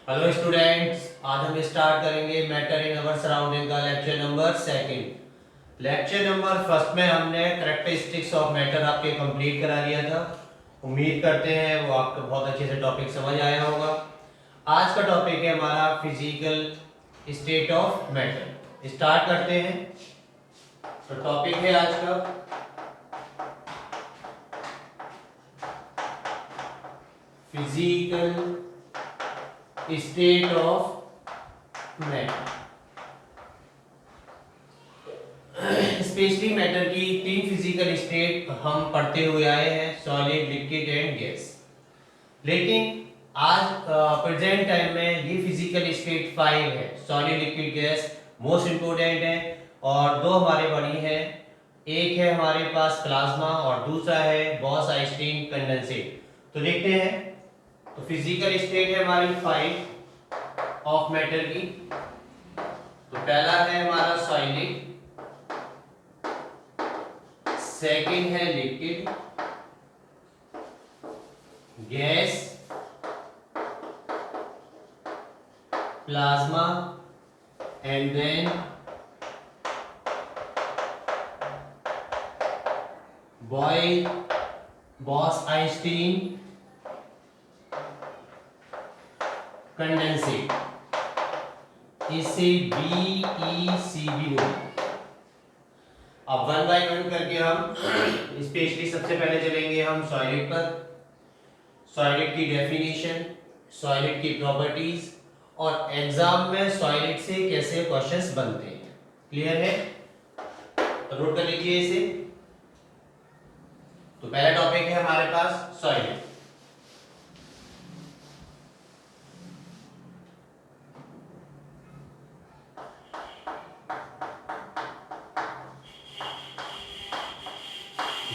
Hello students, आज हम start करेंगे मैटर इन अवर सराउंडिंग का lecture number second. Lecture number first में हमने कैरेक्टरिस्टिक्स ऑफ मैटर आपके कंप्लीट करा दिया था। उम्मीद करते हैं वो आपको बहुत अच्छे से टॉपिक समझ आया होगा। आज का टॉपिक है हमारा physical state of matter. Start करते हैं। तो टॉपिक है आज का physical state of matter. Specially matter की तीन फिजिकल स्टेट हम पढ़ते हुए आए हैं, सॉलिड, लिक्विड एंड गैस। लेकिन आज प्रेजेंट टाइम में ये फिजिकल स्टेट 5 है, solid, liquid, gas most important है। और दो हमारे बड़ी है, एक है हमारे पास प्लाज्मा और दूसरा है बॉस आइंस्टीन कंडेंसेट। तो देखते हैं। तो फिजिकल स्टेट है हमारी 5 ऑफ मैटर की। तो पहला है हमारा सॉलिड, सेकंड है liquid, gas, plasma and then Bose Einstein condensate. इसे BECB बोलते हैं। अब वन बाय वन करके हम स्पेशली सबसे पहले चलेंगे हम सॉलिड पर। सॉलिड की डेफिनेशन, सॉलिड की प्रॉपर्टीज और एग्जाम में सॉलिड से कैसे क्वेश्चंस बनते हैं। क्लियर है? तो नोट कर लीजिए इसे। तो पहला टॉपिक है हमारे पास solid.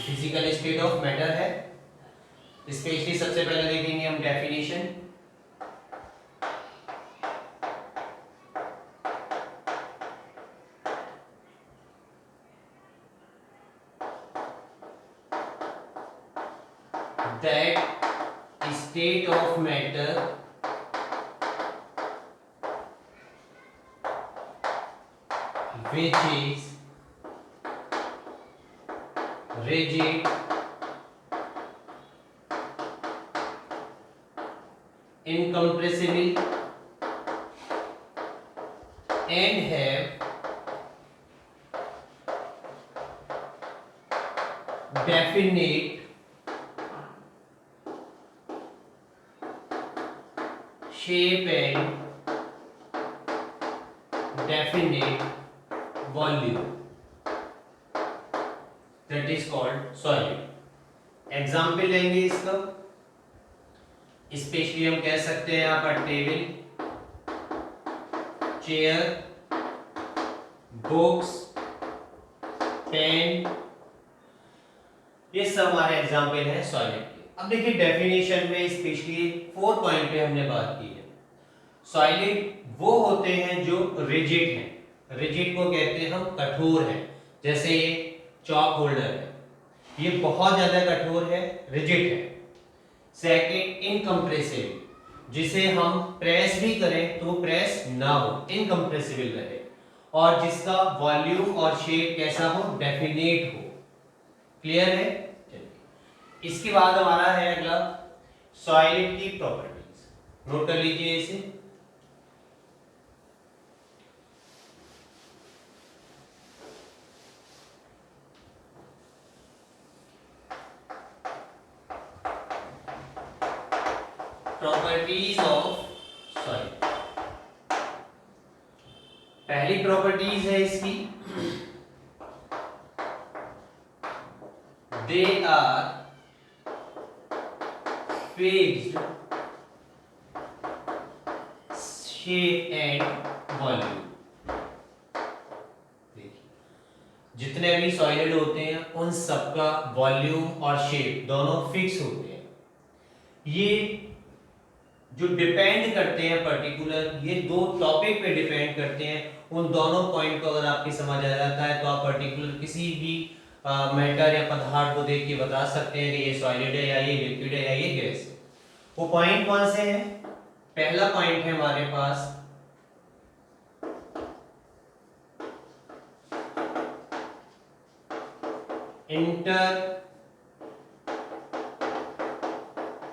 Physical state of matter है। स्पेशली सबसे पहले देखेंगे हम definition. That state of matter which is rigid, incompressible and have definite shape and definite volume, that is called solid। Example लेंगे इसका। स्पेशली हम कह सकते हैं यहाँ पर टेबल, चेयर, बुक्स, पेन, ये सब हमारे एग्जाम्पल हैं सॉलिड के। अब देखिए डेफिनेशन में स्पेशली 4 पॉइंट पे हमने बात की है। सॉलिड वो होते हैं जो रिजिड हैं। रिजिड को कहते हैं हम कठोर है। जैसे ये चॉक होल्डर है, ये बहुत ज्यादा कठोर है, रिजिड है। सेकंड इनकम्प्रेसिबल, जिसे हम प्रेस भी करें तो प्रेस ना हो, इनकम्प्रेसिबल रहे। और जिसका वॉल्यूम और शेप कैसा हो, डेफिनेट हो। क्लियर है? चलिए इसके बाद हमारा है अगला सॉलिड की प्रॉपर्टीज। नोट कर लीजिए इसे। Properties of solid. पहली प्रॉपर्टीज है इसकी, they are fixed shape and volume. जितने भी सॉलिड होते हैं उन सबका वॉल्यूम और शेप दोनों फिक्स होते हैं। ये जो डिपेंड करते हैं पर्टिकुलर, ये दो टॉपिक पे डिपेंड करते हैं। उन दोनों पॉइंट को अगर आपकी समझ आ जाता है तो आप पर्टिकुलर किसी भी मैटर या पदार्थ को देख के बता सकते हैं कि ये सॉलिड है या ये लिक्विड है या ये गैस है। वो पॉइंट कौन से हैं? पहला पॉइंट है हमारे पास इंटर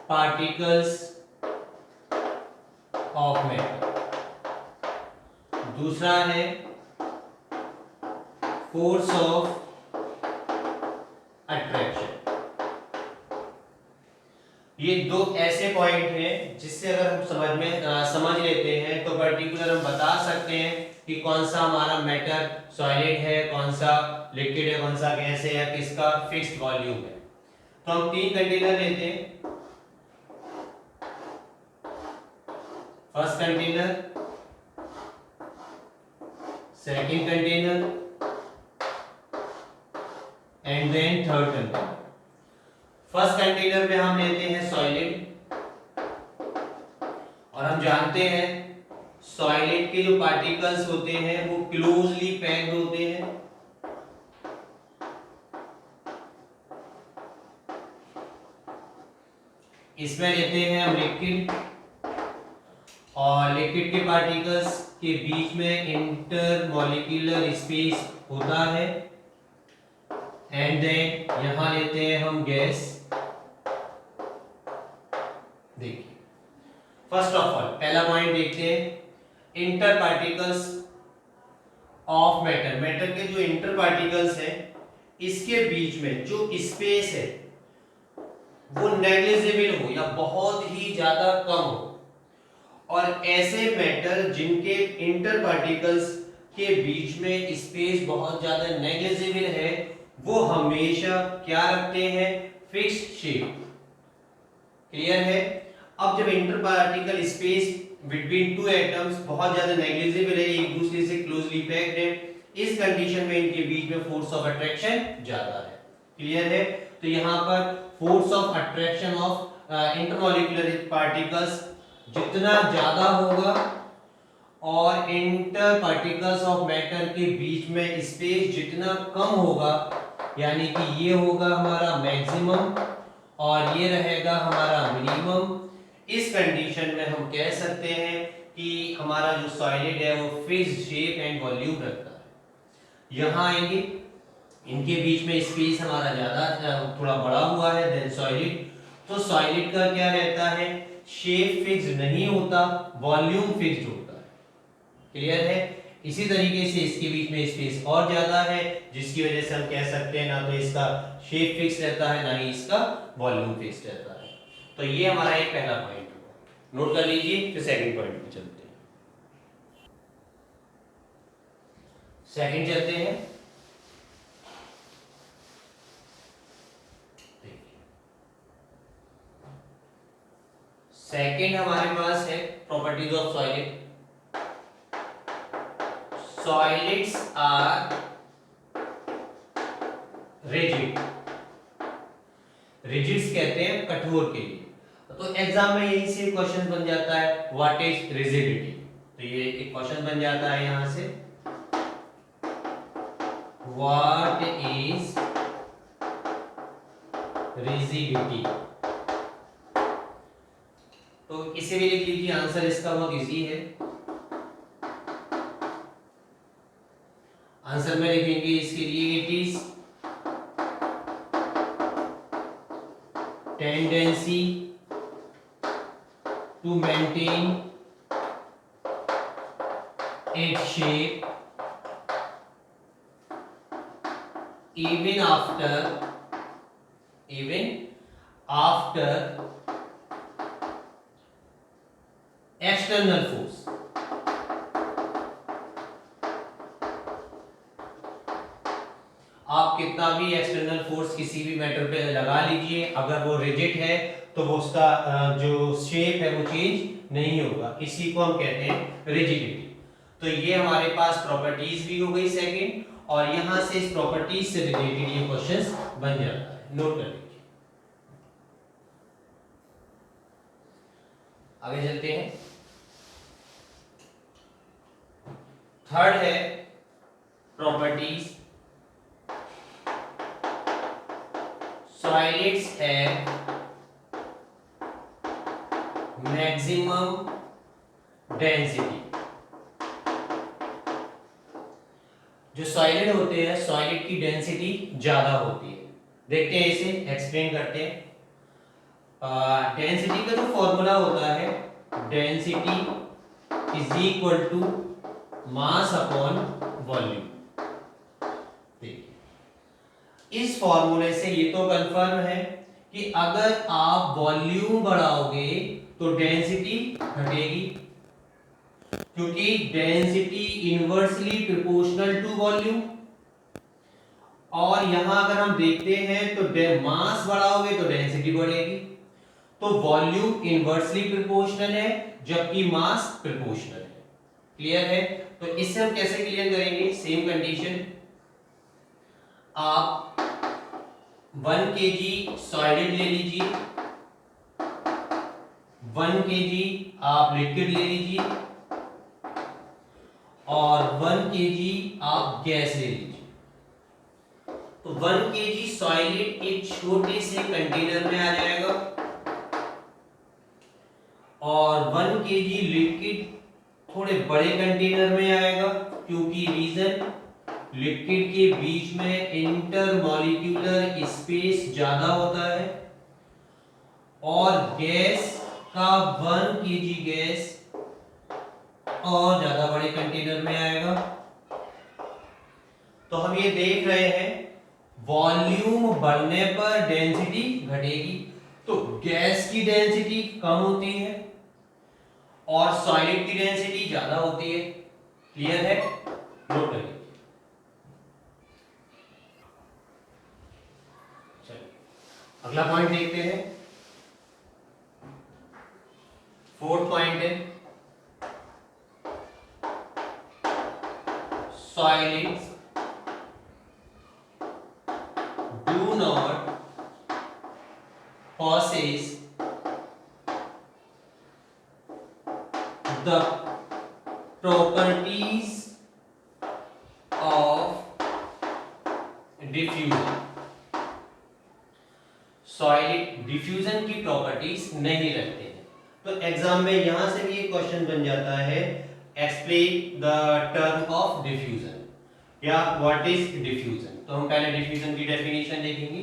पार्टिकल्स ऑफ मैटर, दूसरा है फोर्स ऑफ अट्रैक्शन। ये दो ऐसे पॉइंट हैं जिससे अगर हम समझ लेते हैं तो पर्टिकुलर हम बता सकते हैं कि कौन सा हमारा मैटर सॉलिड है, कौन सा लिक्विड है, कौन सा गैस है, या किसका फिक्स्ड वॉल्यूम है। तो हम तीन कंटेनर लेते हैं। First container, second container and then third container. First container में हम लेते हैं सॉलिड, और हम जानते हैं सॉलिड के जो पार्टिकल्स होते हैं वो क्लोजली पैक्ड होते हैं। इसमें लेते हैं हम लिक्विड, और लिक्विड के पार्टिकल्स के बीच में इंटरमॉलिक्यूलर स्पेस होता है। एंड देन यहां लेते हैं हम गैस। देखिए, फर्स्ट ऑफ ऑल पहला पॉइंट देखते हैं inter particles of matter. Matter के जो इंटर पार्टिकल्स हैं इसके बीच में जो स्पेस है वो नेग्लिजिबल हो या बहुत ही ज्यादा कम हो, और ऐसे मैटर जिनके इंटर पार्टिकल्स के बीच में स्पेस बहुत ज्यादा नेग्लिजिबल है वो हमेशा क्या रखते हैं, फिक्स्ड शेप। क्लियर है। अब जब inter particle space between two atoms बहुत ज्यादा नेग्लिजिबल है, एक दूसरे से क्लोजली पैक्ड है, इस कंडीशन में इनके बीच में फोर्स ऑफ अट्रैक्शन ज्यादा है। क्लियर है। तो यहां पर force of attraction of intermolecular particles जितना ज्यादा होगा और इंटर पार्टिकल्स ऑफ मैटर के बीच में स्पेस जितना कम होगा, यानी कि ये होगा हमारा मैक्सिमम और ये रहेगा हमारा मिनिमम, इस कंडीशन में हम कह सकते हैं कि हमारा जो सॉलिड है वो फिक्स्ड शेप एंड वॉल्यूम रखता है। यहां आएंगे, इनके बीच में स्पेस हमारा ज्यादा थोड़ा बड़ा हुआ है देन सॉलिड, तो सॉलिड का क्या रहता है, शेप फिक्स्ड नहीं होता, वॉल्यूम फिक्स्ड होता है। क्लियर है। इसी तरीके से इसके बीच में स्पेस और ज्यादा है, जिसकी वजह से हम कह सकते हैं ना तो इसका शेप फिक्स रहता है ना ही इसका वॉल्यूम फिक्स रहता है। तो ये हमारा एक पहला पॉइंट होगा, नोट कर लीजिए। फिर सेकंड पॉइंट पे चलते हैं। सेकंड चलते हैं। सेकंड हमारे पास है properties of solid. Solids are rigid. Rigids कहते हैं कठोर के लिए। तो एग्जाम में यही से क्वेश्चन बन जाता है, व्हाट इज रिजिडिटी। तो ये एक क्वेश्चन बन जाता है यहां से, व्हाट इज रिजिडिटी। तो इसे भी लिख लीजिए, आंसर इसका बहुत इजी है। आंसर में लिखेंगे इसके लिए, it is tendency to maintain its shape even after external force। आप कितना भी एक्सटर्नल फोर्स किसी भी मैटर पे लगा लीजिए, अगर वो रिजिड है तो वो उसका जो शेप है वो चेंज नहीं होगा। इसी को हम कहते हैं रिजिडिटी। तो ये हमारे पास प्रॉपर्टीज भी हो गई सेकंड, और यहां से इस प्रॉपर्टीज से रिलेटेड ये क्वेश्चंस बन जाता है, नोट कर लीजिए। आगे चलते हैं। थर्ड है properties solids have maximum density. जो सॉलिड होते हैं सॉलिड की डेंसिटी ज्यादा होती है। देखते हैं इसे एक्सप्लेन करते हैं। डेंसिटी का जो फॉर्मूला होता है density is equal to mass upon volume. देखिए इस फॉर्मूले से ये तो कंफर्म है कि अगर आप वॉल्यूम बढ़ाओगे तो डेंसिटी घटेगी, क्योंकि density inversely proportional to volume. और यहां अगर हम देखते हैं तो मास बढ़ाओगे तो डेंसिटी बढ़ेगी। तो वॉल्यूम इनवर्सली प्रोपोर्शनल है जबकि मास प्रोपोर्शनल है। क्लियर है? तो इससे हम कैसे क्लियर करेंगे? सेम कंडीशन, आप 1 kg सॉलिड ले लीजिए, 1 kg आप लिक्विड ले लीजिए और 1 kg आप गैस ले लीजिए। तो 1 kg सॉलिड एक छोटे से कंटेनर में आ जाएगा और 1 kg लिक्विड थोड़े बड़े कंटेनर में आएगा, क्योंकि रीजन लिक्विड के बीच में इंटरमॉलिक्यूलर स्पेस ज्यादा होता है और गैस का 1 kg गैस और ज्यादा बड़े कंटेनर में आएगा। तो हम ये देख रहे हैं वॉल्यूम बढ़ने पर डेंसिटी घटेगी, तो गैस की डेंसिटी कम होती है और सॉलिड की डेंसिटी ज्यादा होती है। क्लियर है? नोट करिए। चलिए अगला पॉइंट देखते हैं। फोर्थ पॉइंट है solids do not possess the properties of diffusion। Solid diffusion की प्रॉपर्टीज नहीं रखते हैं। तो एग्जाम में यहां से भी एक क्वेश्चन बन जाता है, explain the term of diffusion या व्हाट इज डिफ्यूजन। तो हम पहले डिफ्यूजन की डेफिनेशन देखेंगे।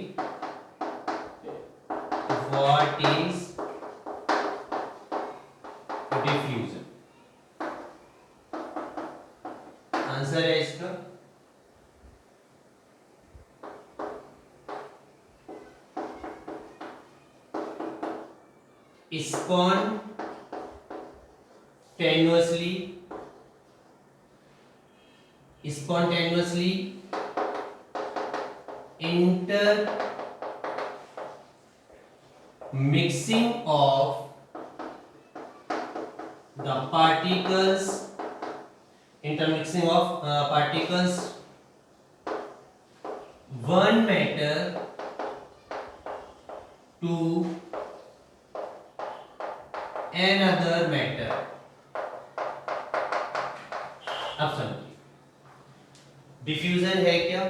What is diffusion? आंसर है इसका spontaneously intermixing of the particles, one matter to another matter। अब समझिए डिफ्यूजन है क्या?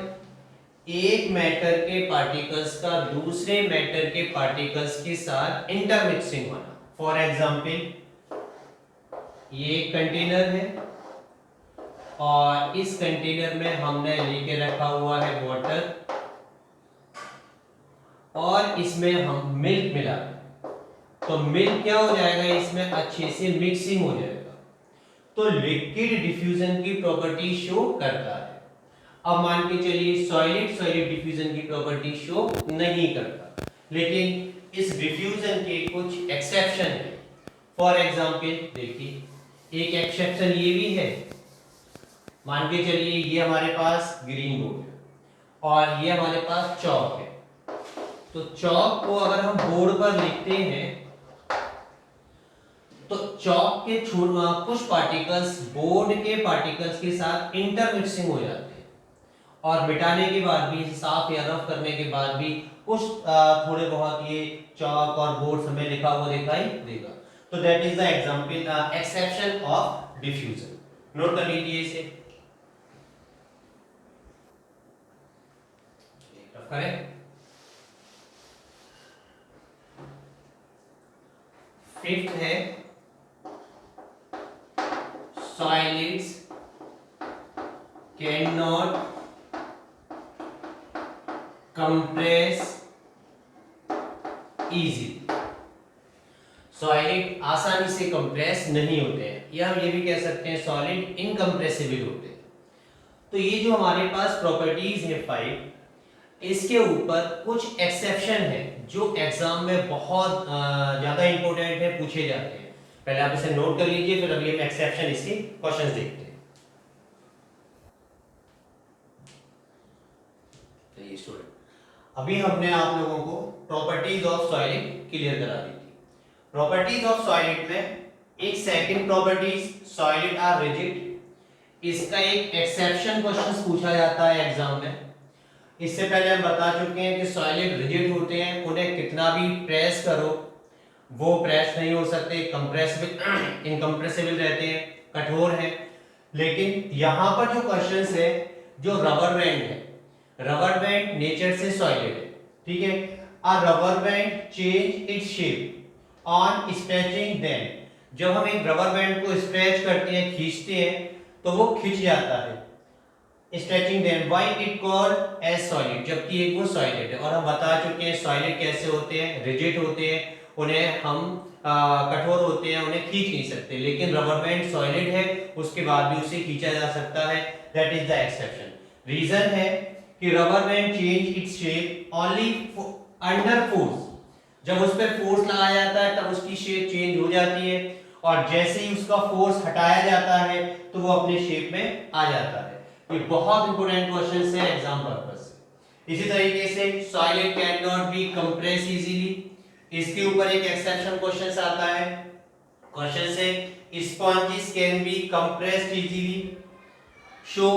एक मैटर के पार्टिकल्स का दूसरे मैटर के पार्टिकल्स के साथ इंटरमिक्सिंग होना। फॉर एग्जांपल ये एक कंटेनर है और इस कंटेनर में हमने लेके रखा हुआ है वाटर और इसमें हम मिल्क मिला, तो मिल्क क्या हो जाएगा, इसमें अच्छे से मिक्सिंग हो जाएगा। तो लिक्विड डिफ्यूजन की प्रॉपर्टी शो करता है। अब मान के चलिए सॉलिड डिफ्यूजन की प्रॉपर्टी शो नहीं करता, लेकिन इस डिफ्यूजन के कुछ एक्सेप्शन है। फॉर एग्जांपल देखिए एक एक्सेप्शन ये भी है, मान के चलिए ये हमारे पास ग्रीन बोर्ड है और ये हमारे पास चॉक है। तो चॉक को अगर हम बोर्ड पर लिखते हैं तो चॉक के कुछ पार्टिकल्स बोर्ड के पार्टिकल्स के साथ इंटरमिक्सिंग हो जाते हैं और मिटाने के बाद भी, साफ या रफ करने के बाद भी कुछ थोड़े बहुत ये चॉक और बोर्ड में लिखा हुआ दिखाई देगा। तो that is the example exception of diffusion. Note कर लीजिए इसे। रफ करें। फिफ्थ है solids cannot compress easily। Solid आसानी से कंप्रेस नहीं होते हैं, या हम ये भी कह सकते हैं सॉलिड इनकम्प्रेसिबल होते हैं। तो ये जो हमारे पास प्रॉपर्टीज है 5, इसके ऊपर कुछ एक्सेप्शन है जो एग्जाम में बहुत ज्यादा इंपॉर्टेंट है, पूछे जाते हैं। पहले आप इसे नोट कर लीजिए, फिर अभी हम एक्सेप्शन इसके क्वेश्चंस देखते हैं। तो ये स्टूडेंट, अभी हमने आप लोगों को प्रॉपर्टीज ऑफ सॉलिड क्लियर करा दी थी। प्रॉपर्टीज ऑफ सॉलिड में एक second properties, solid are rigid, इसका एक एक्सेप्शन क्वेश्चंस पूछा जाता है एग्जाम में। इससे पहले हम बता चुके हैं कि सॉलिड रिजिड होते हैं, उन्हें कितना भी प्रेस करो वो प्रेस नहीं हो सकते, कंप्रेसिबल इनकम्प्रेसिबल रहते हैं, कठोर हैं। लेकिन यहाँ पर जो क्वेश्चंस है, जो रबर बैंड है, रबर बैंड नेचर से सॉलिड है, ठीक है। अ rubber band change its shape on stretching them, जब हम एक रबर बैंड को स्ट्रेच करते हैं, खींचते हैं, तो वो खिंच जाता है। Stretching them why it called as solid, जबकि एक वो सॉलिड है। और हम बता चुके हैं सॉलिड कैसे होते हैं, रिजिड होते हैं, उन्हें हम कठोर होते हैं, उन्हें खींच नहीं सकते। लेकिन रबर बैंड सॉलिड है, उसके बाद भी उसे खींचा जा सकता है, that is the exception. Reason है कि rubber band change its shape only under force, जब उस पर फोर्स लगाया जाता है तब उसकी शेप चेंज हो जाती है, और जैसे ही उसका फोर्स हटाया जाता है तो वो अपने शेप में आ जाता है। ये बहुत इंपॉर्टेंट क्वेश्चन है एग्जाम पर्पस से। इसी तरीके से solid can not be compress easily, इसके ऊपर एक एक्सेप्शन क्वेश्चन आता है। क्वेश्चन से sponges can be compressed easily, show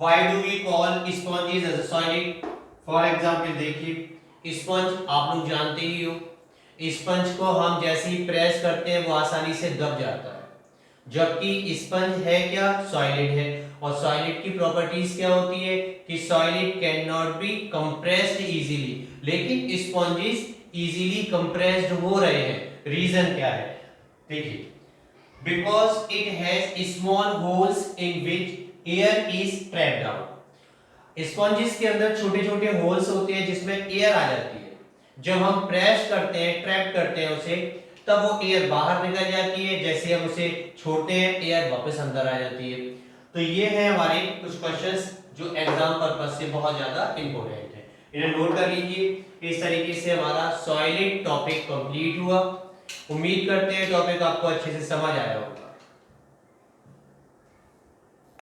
why do we call sponges as a solid. For example देखिए, स्पंज आप लोग जानते ही हो, स्पंज को हम जैसे ही प्रेस करते हैं वो आसानी से दब जाता है, जबकि स्पंज है क्या, सॉलिड है। और सॉलिड की प्रॉपर्टीज क्या होती है कि solid can not B compressed easily, लेकिन स्पंजेस इजीली कंप्रेस्ड हो रहे हैं। रीजन क्या है, देखिए, because it has small holes in which air is trapped out. Sponges के अंदर छोटे छोटे होल्स होते हैं जिसमें एयर आ जाती है। जब हम प्रेस करते हैं, ट्रैप करते हैं उसे, तब वो एयर बाहर निकल जाती है, जैसे हम उसे छोड़ते हैं एयर वापस अंदर आ जाती है। तो ये है हमारे कुछ क्वेश्चंस जो एग्जाम पर्पस से बहुत ज्यादा इंपॉर्टेंट है, इन्हें नोट कर लीजिए। इस तरीके से हमारा सॉलिड टॉपिक कंप्लीट हुआ। उम्मीद करते हैं टॉपिक आपको अच्छे से समझ आया होगा।